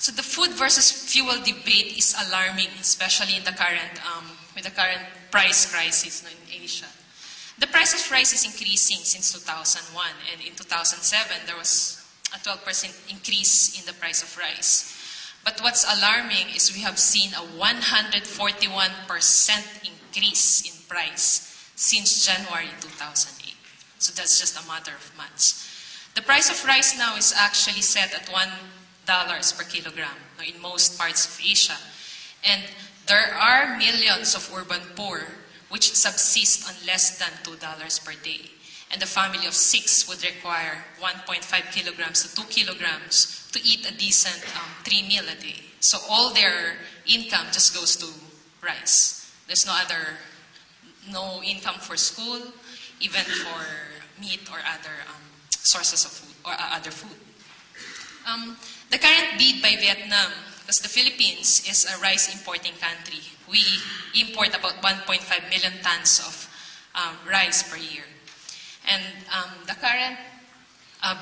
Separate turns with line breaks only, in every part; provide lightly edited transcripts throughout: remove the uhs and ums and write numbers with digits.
So the food versus fuel debate is alarming, especially in the current, with the current price crisis in Asia. The price of rice is increasing since 2001, and in 2007 there was a 12% increase in the price of rice. But what's alarming is we have seen a 141% increase in price since January 2008. So that's just a matter of months. The price of rice now is actually set at $1 per kilogram in most parts of Asia. And there are millions of urban poor which subsist on less than $2 per day. And a family of 6 would require 1.5 kilograms to 2 kilograms to eat a decent 3 meal a day. So all their income just goes to rice. There's no income for school, even for meat or other sources of food or other food. The current bid by Vietnam, because the Philippines is a rice importing country, we import about 1.5 million tons of rice per year. And the current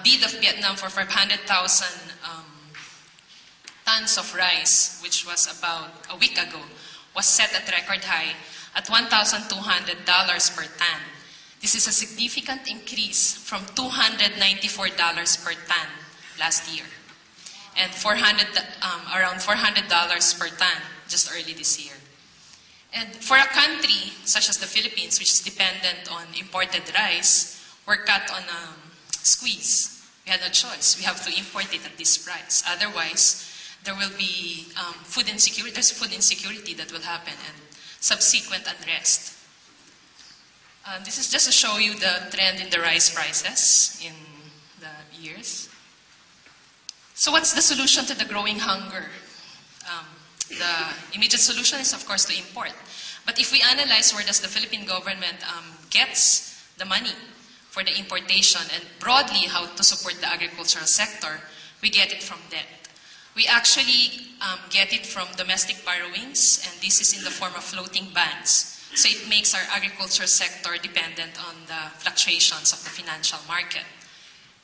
bid of Vietnam for 500,000 tons of rice, which was about a week ago, was set at record high at $1,200 per ton. This is a significant increase from $294 per ton last year, and around $400 per ton just early this year. And for a country such as the Philippines, which is dependent on imported rice, we're cut on a squeeze. We had no choice. We have to import it at this price. Otherwise, there will be food insecurity. There's food insecurity that will happen and subsequent unrest. This is just to show you the trend in the rice prices in the years. So what's the solution to the growing hunger? The immediate solution is, of course, to import. But if we analyze where does the Philippine government gets the money for the importation and broadly how to support the agricultural sector, we get it from debt. We actually get it from domestic borrowings, and this is in the form of floating bonds. So it makes our agriculture sector dependent on the fluctuations of the financial market.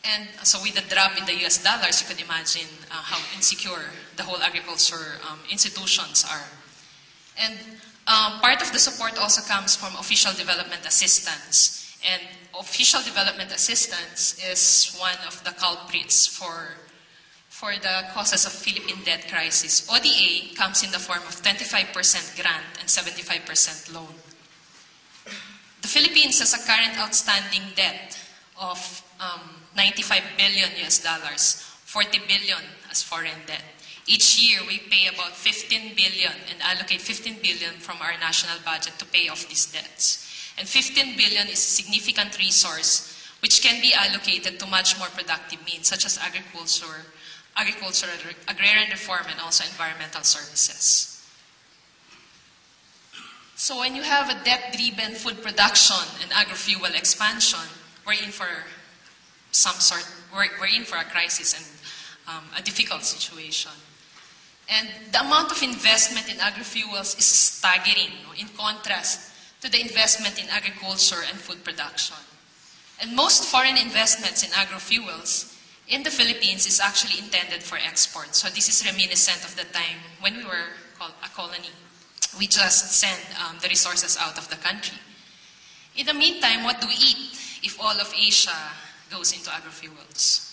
And so with the drop in the US dollars, you could imagine how insecure the whole agriculture institutions are. And part of the support also comes from official development assistance. And official development assistance is one of the culprits for the causes of Philippine debt crisis. ODA comes in the form of 25% grant and 75% loan. The Philippines has a current outstanding debt of 95 billion US dollars, 40 billion as foreign debt. Each year we pay about 15 billion and allocate 15 billion from our national budget to pay off these debts. And 15 billion is a significant resource which can be allocated to much more productive means such as agriculture, agrarian reform, and also environmental services. So when you have a debt-driven food production and agri-fuel expansion, we're in for a crisis and a difficult situation. And the amount of investment in agri-fuels is staggering, in contrast to the investment in agriculture and food production. And most foreign investments in agri-fuels in the Philippines is actually intended for export. So this is reminiscent of the time when we were called a colony. We just send the resources out of the country. In the meantime, what do we eat if all of Asia goes into agri-fuels?